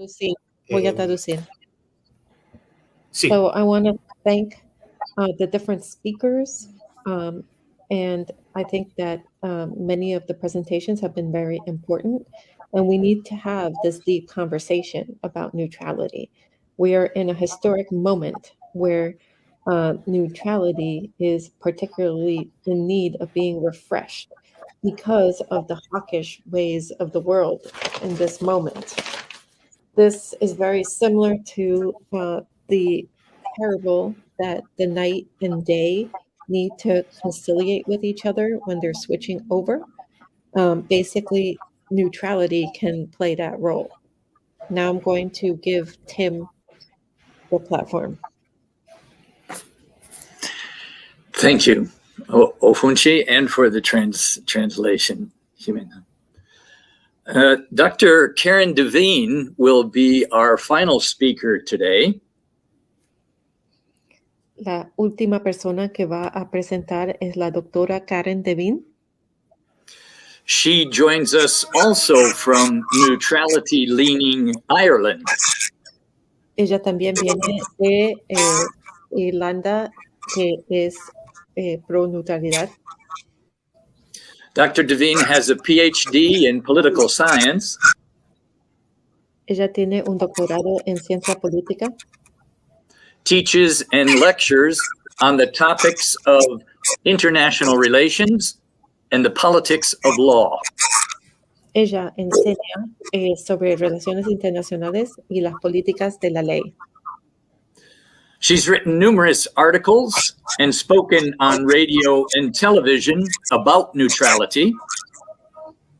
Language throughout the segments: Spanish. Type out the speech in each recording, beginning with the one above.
Sí, voy a traducir. Sí. So I want to thank the different speakers, and I think that many of the presentations have been very important, and we need to have this deep conversation about neutrality. We are in a historic moment where neutrality is particularly in need of being refreshed because of the hawkish ways of the world in this moment. This is very similar to the parable that the night and day need to conciliate with each other when they're switching over. Basically, neutrality can play that role. Now I'm going to give Tim the platform. Thank you, Ofunchi, and for the translation, Jimena. Dr. Karen Devine will be our final speaker today. La última persona que va a presentar es la doctora Karen Devine. She joins us also from neutrality-leaning Ireland. Ella también viene de Irlanda, que es pro neutralidad. Dr. Devine has a PhD in political science. Ella tiene un doctorado en ciencia política. Teaches and lectures on the topics of international relations and the politics of law. Ella enseña sobre relaciones internacionales y las políticas de la ley. She's written numerous articles and spoken on radio and television about neutrality.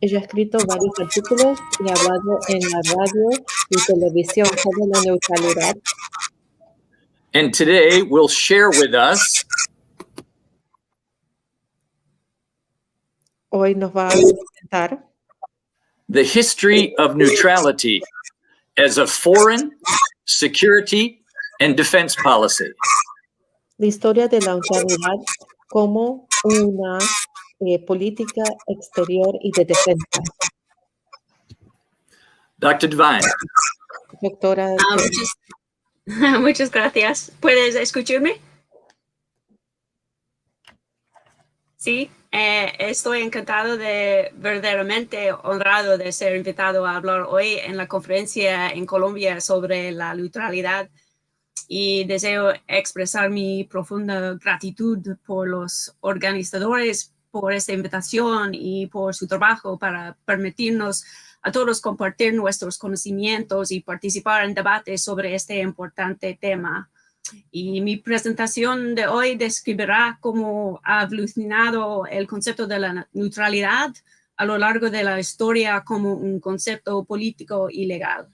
Ella ha escrito varios artículos y ha hablado en la radio y televisión sobre la neutralidad. And today will share with us Hoy nos va a presentar the history of neutrality as a foreign, security, and defense policy. la historia de la neutralidad como una política exterior y de defensa. Dr. Devine. Doctora. Muchas gracias. ¿Puedes escucharme? Sí, estoy encantado verdaderamente honrado de ser invitado a hablar hoy en la conferencia en Colombia sobre la neutralidad y deseo expresar mi profunda gratitud por los organizadores, por esta invitación y por su trabajo para permitirnos a todos compartir nuestros conocimientos y participar en debates sobre este importante tema. Y mi presentación de hoy describirá cómo ha evolucionado el concepto de la neutralidad a lo largo de la historia como un concepto político y legal.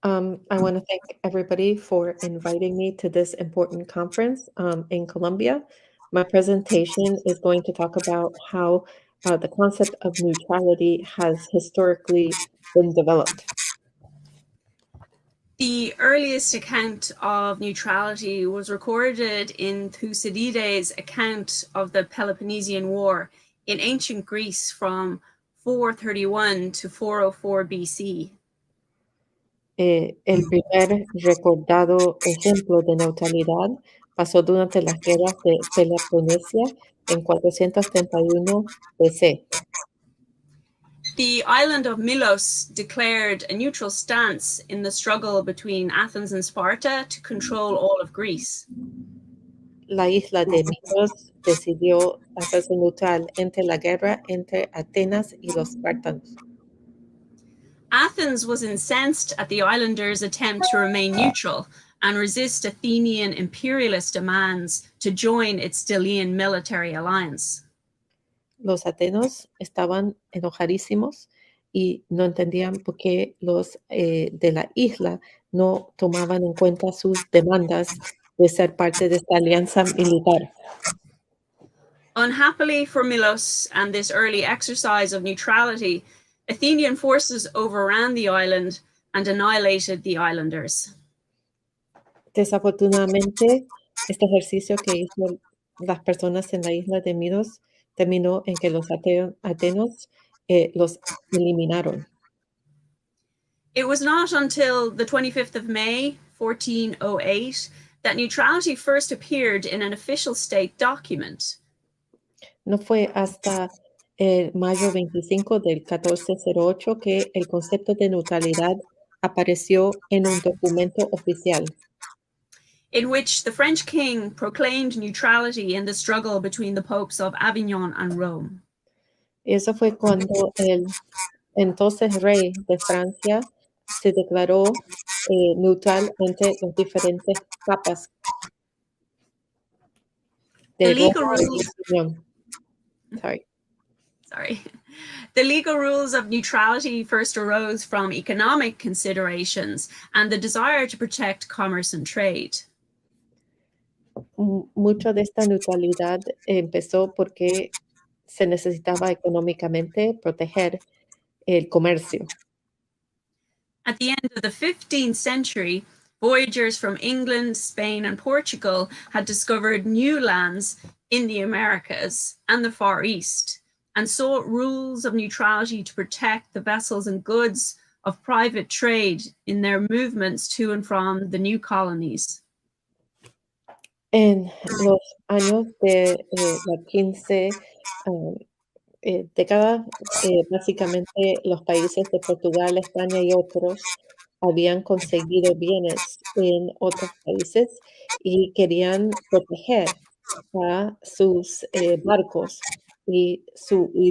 I want to thank everybody for inviting me to this important conference in Colombia. My presentation is going to talk about how the concept of neutrality has historically been developed. The earliest account of neutrality was recorded in Thucydides' account of the Peloponnesian War in ancient Greece from 431 to 404 BC. El primer recordado ejemplo de neutralidad pasó durante las guerras de Peloponesia en 431 BC. The island of Milos declared a neutral stance in the struggle between Athens and Sparta to control all of Greece. La isla de Milos decidió hacerse neutral entre la guerra entre Atenas y los espartanos. Athens was incensed at the islanders' attempt to remain neutral and resist Athenian imperialist demands to join its Delian military alliance. Los atenos estaban enojadísimos y no entendían por qué los de la isla no tomaban en cuenta sus demandas de ser parte de esta alianza militar. Unhappily for Milos and this early exercise of neutrality, Athenian forces overran the island and annihilated the islanders. Desafortunadamente, este ejercicio que hizo las personas en la isla de Milos terminó en que los atenos los eliminaron. It was not until the 25th of May, 1408, that neutrality first appeared in an official state document. No fue hasta el mayo 25 del 1408 que el concepto de neutralidad apareció en un documento oficial, in which the French king proclaimed neutrality in the struggle between the popes of Avignon and Rome. Y eso fue cuando el entonces rey de Francia se declaró neutral entre los diferentes papas The de legal Roma y rules, Avignon. the legal rules of neutrality first arose from economic considerations and the desire to protect commerce and trade. Mucho de esta neutralidad empezó porque se necesitaba económicamente proteger el comercio. At the end of the 15th century, voyagers from England, Spain, and Portugal had discovered new lands in the Americas and the Far East, and sought rules of neutrality to protect the vessels and goods of private trade in their movements to and from the new colonies. En los años de la 15 décadas, básicamente los países de Portugal, España y otros habían conseguido bienes en otros países y querían proteger a sus barcos y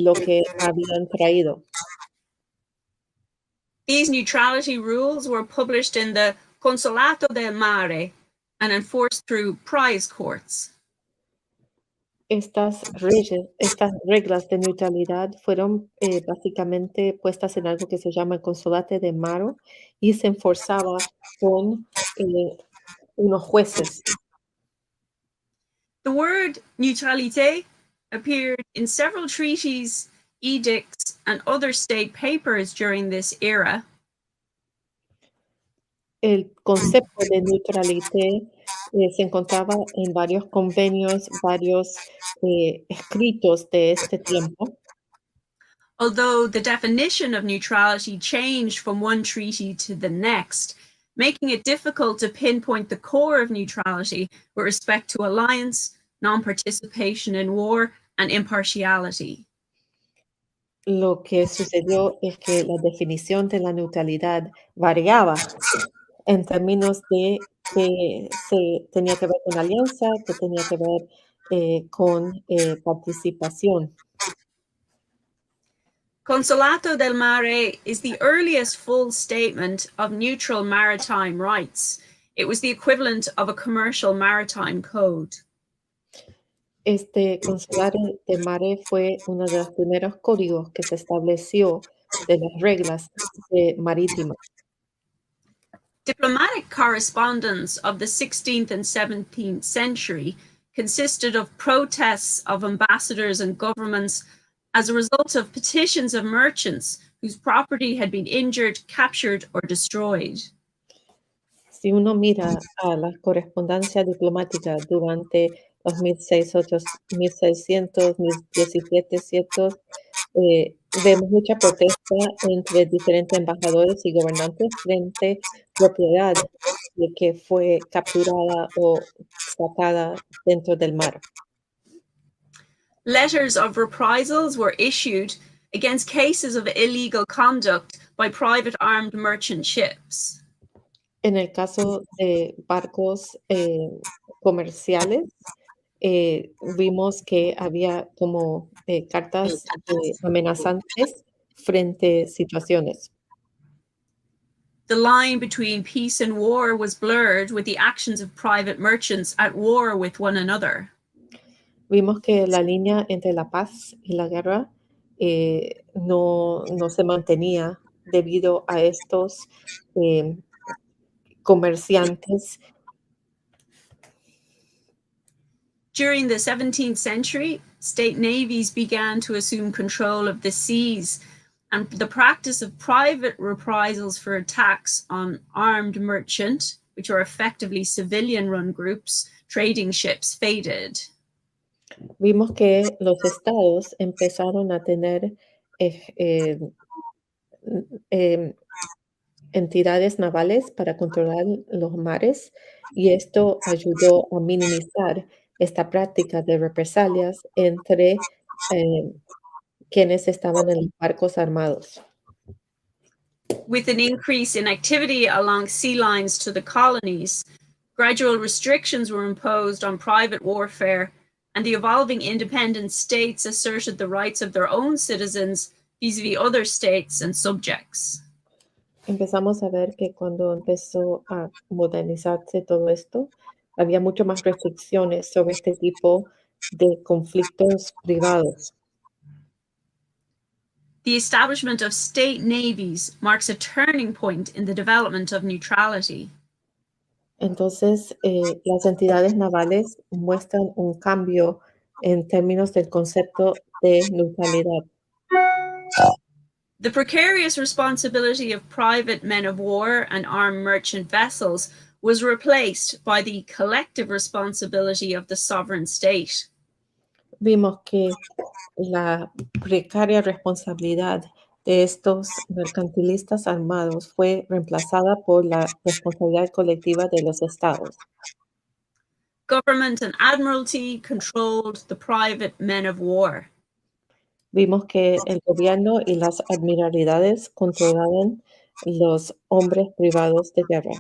lo que habían traído. These neutrality rules were published in the Consolato del Mare and enforced through prize courts. Estas reglas de neutralidad fueron básicamente puestas en algo que se llama el Consolate de Maro y se enforzaba con unos jueces. The word neutralité appeared in several treaties, edicts, and other state papers during this era. El concepto de neutralité se encontraba en varios convenios, varios escritos de este tiempo, Although the definition of neutrality changed from one treaty to the next, making it difficult to pinpoint the core of neutrality with respect to alliance, non-participation in war, and impartiality. lo que sucedió es que la definición de la neutralidad variaba en términos de que se tenía que ver con alianza, que tenía que ver con participación. Consolato del Mare is the earliest full statement of neutral maritime rights. It was the equivalent of a commercial maritime code. Este Consulado de Mare fue uno de los primeros códigos que se estableció de las reglas marítimas. Diplomatic correspondence of the 16th and 17th century consisted of protests of ambassadors and governments as a result of petitions of merchants whose property had been injured, captured, or destroyed. Si uno mira a la correspondencia diplomática durante los 1600, 1700, vemos mucha protesta entre diferentes embajadores y gobernantes frente a propiedad que fue capturada o sacada dentro del mar. Letters of reprisals were issued against cases of illegal conduct by private armed merchant ships. En el caso de barcos comerciales, vimos que había como cartas amenazantes frente a situaciones. The line between peace and war was blurred with the actions of private merchants at war with one another. Vimos que la línea entre la paz y la guerra no se mantenía debido a estos comerciantes. During the 17th century, state navies began to assume control of the seas, and the practice of private reprisals for attacks on armed merchant, which are effectively civilian-run groups, trading ships, faded. Vimos que los estados empezaron a tener entidades navales para controlar los mares y esto ayudó a minimizar esta práctica de represalias entre quienes estaban en los barcos armados. With an increase in activity along sea lines to the colonies, gradual restrictions were imposed on private warfare, and the evolving independent states asserted the rights of their own citizens vis-a-vis other states and subjects. Empezamos a ver que cuando empezó a modernizarse todo esto, había mucho más restricciones sobre este tipo de conflictos privados. The establishment of state navies marks a turning point in the development of neutrality. Entonces, las entidades navales muestran un cambio en términos del concepto de neutralidad. The precarious responsibility of private men of war and armed merchant vessels was replaced by the collective responsibility of the sovereign state. Vimos que la precaria responsabilidad de estos mercantilistas armados fue reemplazada por la responsabilidad colectiva de los estados. Government and admiralty controlled the private men of war. Vimos que el gobierno y las admiralidades controlaban los hombres privados de guerra.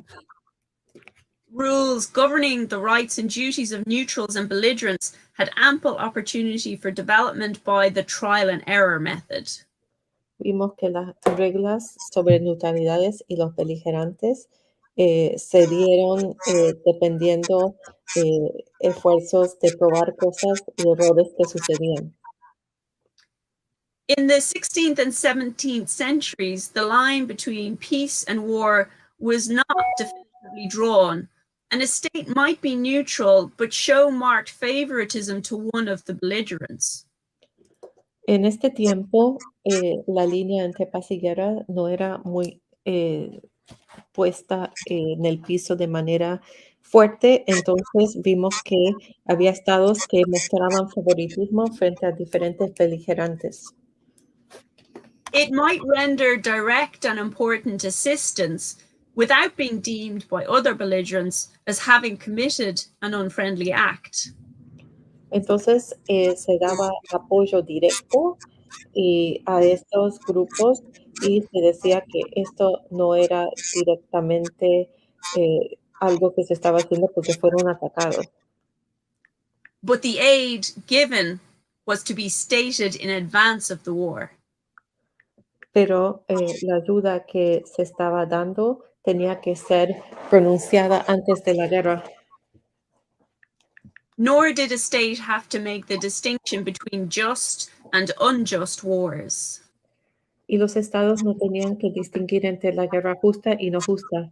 Rules governing the rights and duties of neutrals and belligerents had ample opportunity for development by the trial and error method. Vimos que las reglas sobre neutralidades y los beligerantes se dieron dependiendo esfuerzos de probar cosas y errores que sucedían. In the 16th and 17th centuries, the line between peace and war was not definitively drawn, and a state might be neutral but show marked favoritism to one of the belligerents. En este tiempo, la línea entre paz y guerra no era muy puesta en el piso de manera fuerte, entonces vimos que había estados que mostraban favoritismo frente a diferentes beligerantes. It might render direct and important assistance without being deemed by other belligerents as having committed an unfriendly act. Entonces se daba apoyo directo a estos grupos y se decía que esto no era directamente algo que se estaba haciendo porque fueron atacados. But the aid given was to be stated in advance of the war. Pero la ayuda que se estaba dando tenía que ser pronunciada antes de la guerra. Nor did a state have to make the distinction between just and unjust wars. Y los estados no tenían que distinguir entre la guerra justa y no justa.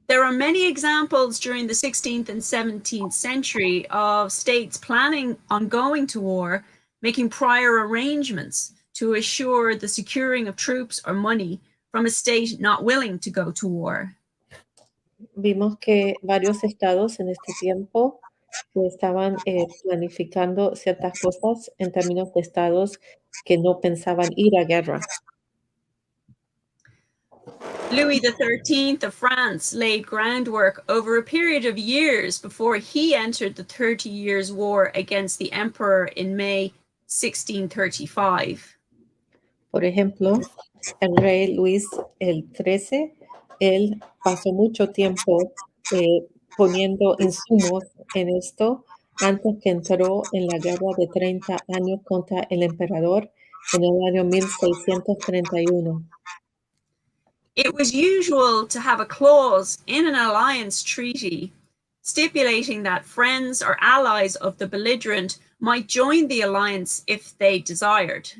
There are many examples during the 16th and 17th century of states planning on going to war, making prior arrangements to assure the securing of troops or money from a state not willing to go to war. Vimos que varios estados en este tiempo estaban planificando ciertas cosas en términos de estados que no pensaban ir a guerra. Louis XIII of France laid groundwork over a period of years before he entered the 30 Years' War against the Emperor in May 1635. Por ejemplo, el rey Luis el XIII, él pasó mucho tiempo poniendo insumos en esto antes que entró en la guerra de 30 años contra el emperador en el año 1631. It was usual to have a clause in an alliance treaty stipulating that friends or allies of the belligerent might join the alliance if they desired.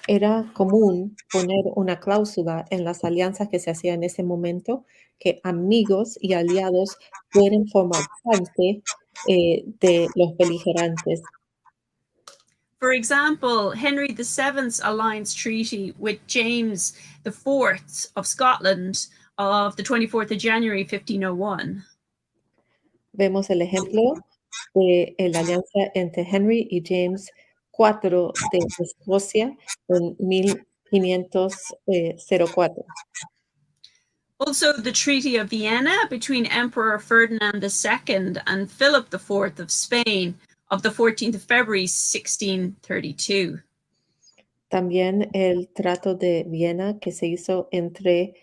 Era común poner una cláusula en las alianzas que se hacían en ese momento que amigos y aliados pueden formar parte de los beligerantes. For example, Henry VII's alliance treaty with James IV of Scotland of the 24th of January 1501. Vemos el ejemplo de la alianza entre Henry y James IV de Escocia en 1504. Also, the Treaty of Vienna between Emperor Ferdinand II and Philip IV of Spain of the 14th of February 1632. También el Trato de Viena que se hizo entre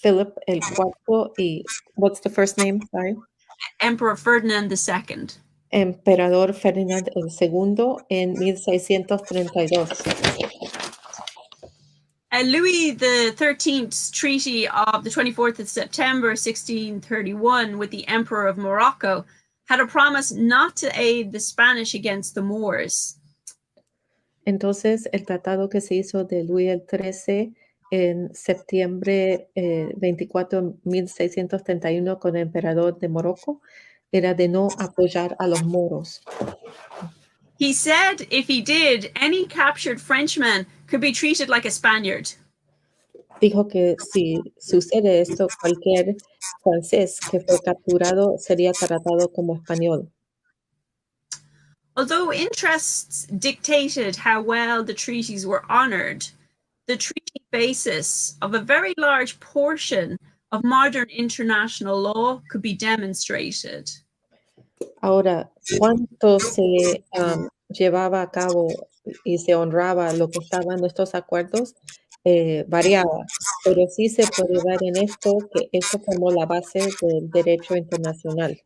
Philip el IV y, what's the first name? Sorry. Emperor Ferdinand II. Emperador Ferdinand II en 1632. Louis XIII's treaty of the 24th of September 1631 with the Emperor of Morocco had a promise not to aid the Spanish against the Moors. Entonces, el tratado que se hizo de Luis XIII en septiembre 24 de 1631 con el emperador de Morocco era de no apoyar a los moros. He said if he did, any captured Frenchman could be treated like a Spaniard. Dijo que si sucede esto, cualquier francés que fue capturado sería tratado como español. Although interests dictated how well the treaties were honored, the treaty basis of a very large portion of modern international law could be demonstrated. Ahora, ¿cuánto se llevaba a cabo y se honraba lo que estaba en estos acuerdos? Variaba, pero sí se puede ver en esto que esto formó la base del derecho internacional.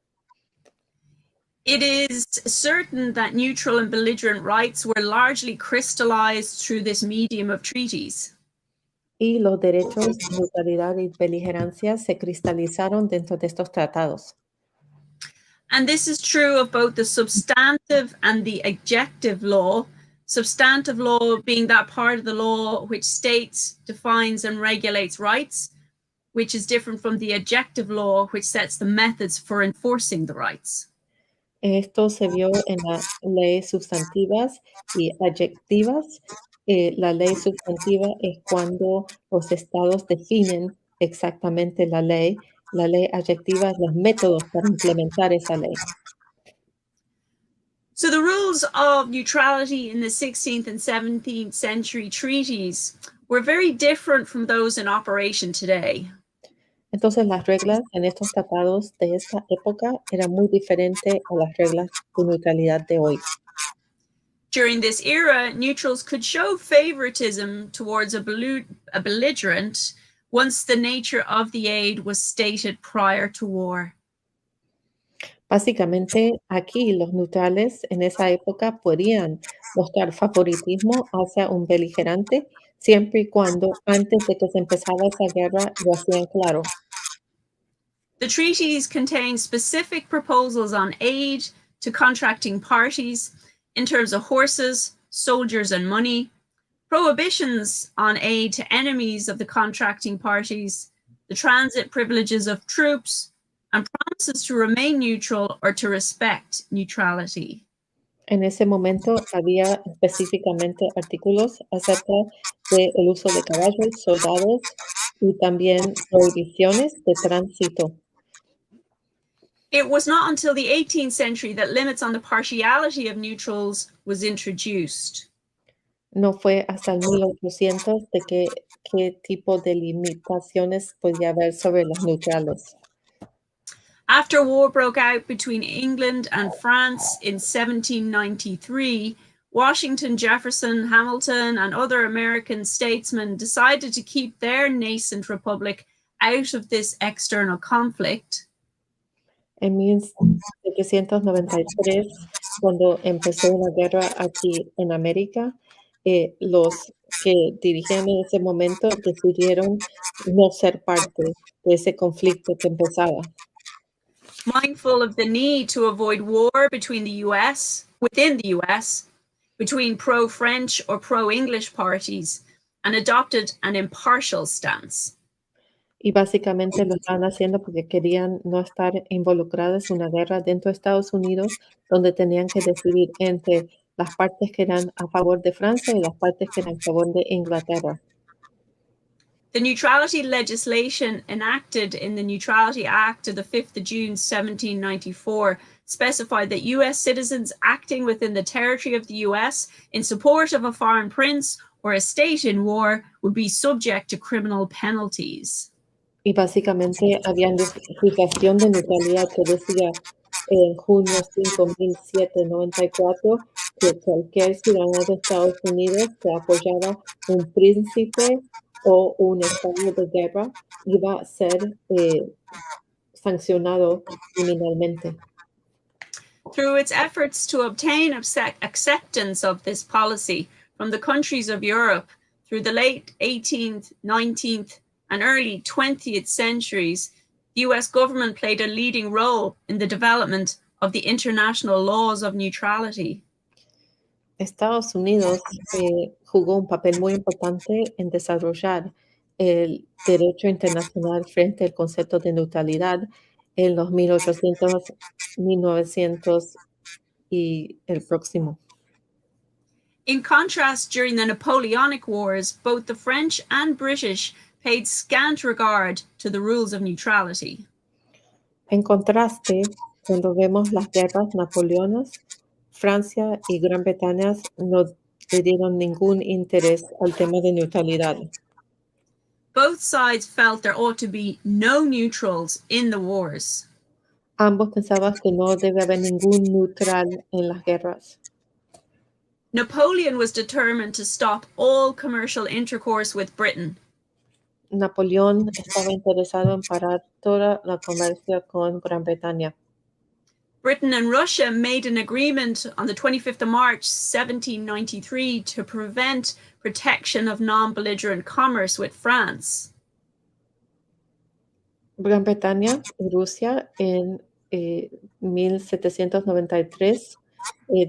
It is certain that neutral and belligerent rights were largely crystallized through this medium of treaties. Y los derechos de neutralidad y beligerancia se cristalizaron dentro de estos tratados. And this is true of both the substantive and the adjective law. Substantive law being that part of the law which states, defines, and regulates rights, which is different from the adjective law, which sets the methods for enforcing the rights. Esto se vio en las leyes sustantivas y adjetivas. La ley sustantiva es cuando los estados definen exactamente la ley. La ley adjetiva es los métodos para implementar esa ley. So the rules of neutrality in the 16th and 17th century treaties were very different from those in operation today. Entonces las reglas en estos tratados de esta época eran muy diferentes a las reglas de neutralidad de hoy. During this era, neutrals could show favoritism towards a belligerent once the nature of the aid was stated prior to war. Básicamente, aquí los neutrales en esa época podían mostrar favoritismo hacia un beligerante siempre y cuando antes de que se empezara esa guerra lo hacían claro. The treaties contain specific proposals on aid to contracting parties in terms of horses, soldiers, and money, prohibitions on aid to enemies of the contracting parties, the transit privileges of troops, and promises to remain neutral or to respect neutrality. En ese momento había específicamente artículos acerca del uso de caballos, soldados y también prohibiciones de tránsito. It was not until the 18th century that limits on the partiality of neutrals was introduced. No fue hasta el 1800 de qué tipo de limitaciones podía haber sobre los neutrales. After war broke out between England and France in 1793, Washington, Jefferson, Hamilton, and other American statesmen decided to keep their nascent republic out of this external conflict. En 1793, cuando empezó una guerra aquí en América, los que dirigían en ese momento decidieron no ser parte de ese conflicto que empezaba. Mindful of the need to avoid war between the US, within the US, between pro-French or pro-English parties, and adopted an impartial stance. Y básicamente lo estaban haciendo porque querían no estar involucrados en una guerra dentro de Estados Unidos, donde tenían que decidir entre las partes que eran a favor de Francia y las partes que eran a favor de Inglaterra. The neutrality legislation enacted in the Neutrality Act of the 5th of June 1794 specified that US citizens acting within the territory of the US in support of a foreign prince or a state in war would be subject to criminal penalties. Y básicamente había legislación de neutralidad que decía en junio 5794 que cualquier ciudadano de Estados Unidos que apoyara un príncipe o un estado de guerra iba a ser sancionado criminalmente. Through its efforts to obtain acceptance of this policy from the countries of Europe through the late 18th, 19th, and early 20th centuries, the US government played a leading role in the development of the international laws of neutrality. Estados Unidos jugó un papel muy importante en desarrollar el derecho internacional frente al concepto de neutralidad en los 1800, 1900 y el próximo. In contrast, during the Napoleonic Wars, both the French and British paid scant regard to the rules of neutrality. En contraste, cuando vemos las guerras napoleónicas, Francia y Gran Bretaña no le dieron ningún interés al tema de neutralidad. Both sides felt there ought to be no neutrals in the wars. Ambos pensaban que no debe haber ningún neutral en las guerras. Napoleon was determined to stop all commercial intercourse with Britain. Napoleón estaba interesado en parar toda la comercio con Gran Bretaña. Britain and Russia made an agreement on the 25th of March, 1793 to prevent protection of non-belligerent commerce with France. Gran Bretaña y Rusia en 1793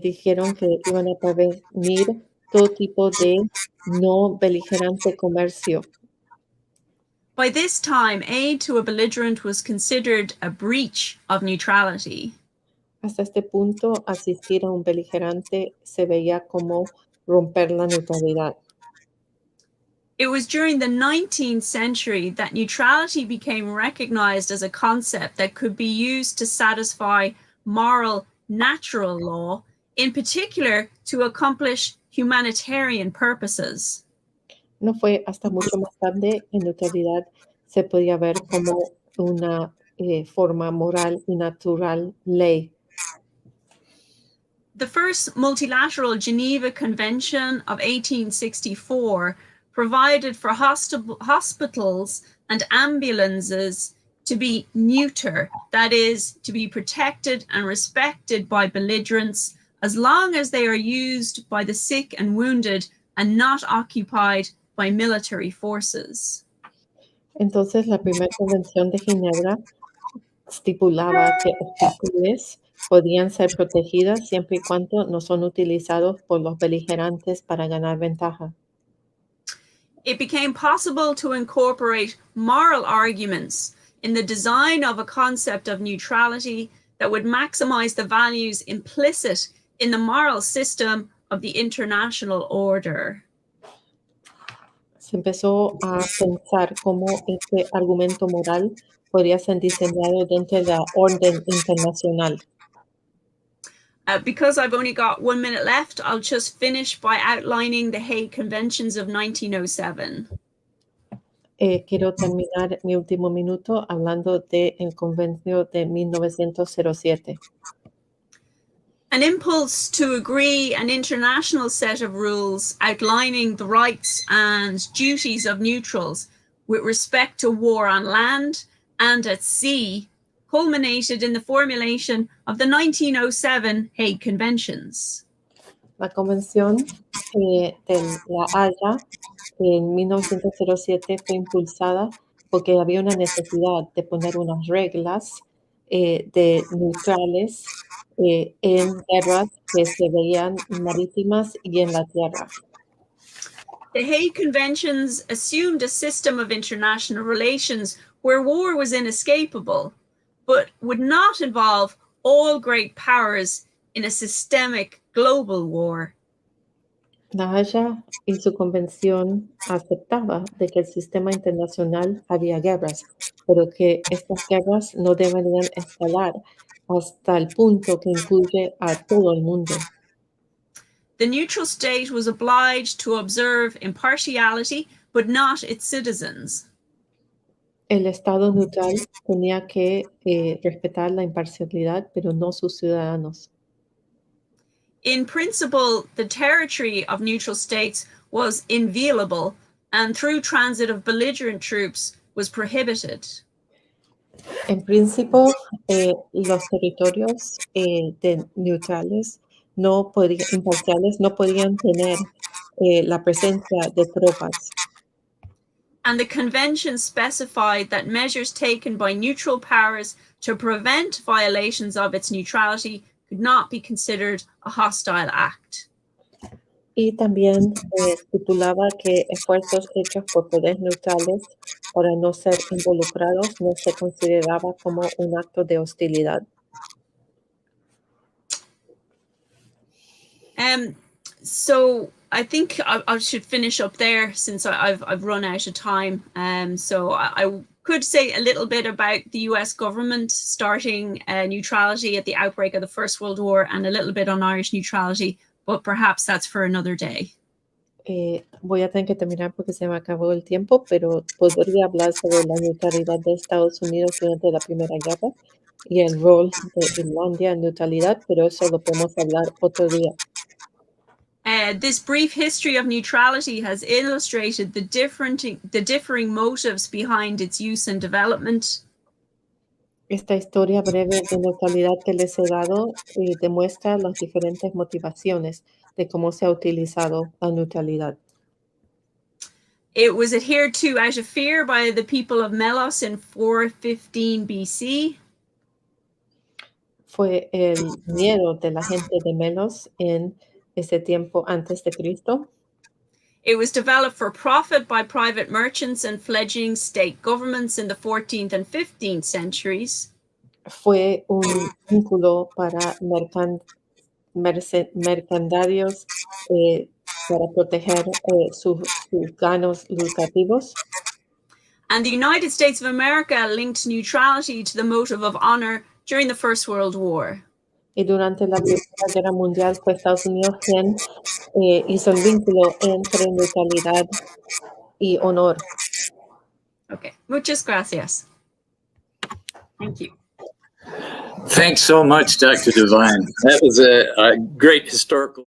dijeron que iban a prevenir todo tipo de no beligerante comercio. By this time, aid to a belligerent was considered a breach of neutrality. Hasta este punto, asistir a un beligerante se veía como romper la neutralidad. It was during the 19th century that neutrality became recognized as a concept that could be used to satisfy moral, natural law, in particular to accomplish humanitarian purposes. No fue hasta mucho más tarde en neutralidad se podía ver como una forma moral y natural ley. The first multilateral Geneva Convention of 1864 provided for hospitals and ambulances to be neuter, that is, to be protected and respected by belligerents as long as they are used by the sick and wounded and not occupied by military forces. Entonces, la primera convención de Ginebra estipulaba que hospitales podían ser protegidas siempre y cuando no son utilizados por los beligerantes para ganar ventaja. It became possible to incorporate moral arguments in the design of a concept of neutrality that would maximize the values implicit in the moral system of the international order. Se empezó a pensar cómo este argumento moral podría ser diseñado dentro de la orden internacional. Because I've only got 1 minute left, I'll just finish by outlining the Hague Conventions of 1907. Quiero terminar mi último minuto hablando del Convenio de 1907. An impulse to agree an international set of rules outlining the rights and duties of neutrals with respect to war on land and at sea culminated in the formulation of the 1907 Hague Conventions. La Convención de La Haya en 1907 fue impulsada porque había una necesidad de poner unas reglas de neutrales en guerras que se veían marítimas y en la tierra. The Hague Conventions assumed a system of international relations where war was inescapable, but would not involve all great powers in a systemic global war. La Haya y su convención aceptaba de que el sistema internacional había guerras, pero que estas guerras no deberían escalar hasta el punto que incluye a todo el mundo. the neutral state was obliged to observe impartiality, but not its citizens. El Estado neutral tenía que respetar la imparcialidad, pero no sus ciudadanos. In principle, the territory of neutral states was inviolable, and through transit of belligerent troops was prohibited. En principio, los territorios neutrales imparciales no podían tener la presencia de tropas. And the convention specified that measures taken by neutral powers to prevent violations of its neutrality could not be considered a hostile act. Y también estipulaba que esfuerzos hechos por poderes neutrales para no ser involucrados no se consideraba como un acto de hostilidad. So I think I should finish up there since I've run out of time. So I could say a little bit about the US government starting neutrality at the outbreak of the First World War and a little bit on Irish neutrality, but perhaps that's for another day. Voy a tener que terminar porque se me acabó el tiempo, pero podría hablar sobre la neutralidad de Estados Unidos durante la Primera Guerra y el rol de Irlanda en neutralidad, pero eso lo podemos hablar otro día. This brief history of neutrality has illustrated the differing motives behind its use and development. Esta historia breve de neutralidad que les he dado demuestra las diferentes motivaciones de cómo se ha utilizado la neutralidad. It was adhered to out of fear by the people of Melos in 415 BC. Fue el miedo de la gente de Melos en ese tiempo antes de Cristo. It was developed for profit by private merchants and fledgling state governments in the 14th and 15th centuries. Fue un vínculo para mercendarios para proteger sus ganos lucrativos. And the United States of America linked neutrality to the motive of honor during the First World War. Y durante la Primera Guerra Mundial fue Estados Unidos quien hizo el vínculo entre neutralidad y honor. Okay, muchas gracias. Thank you. Thanks so much, Dr. Devine. That was a great historical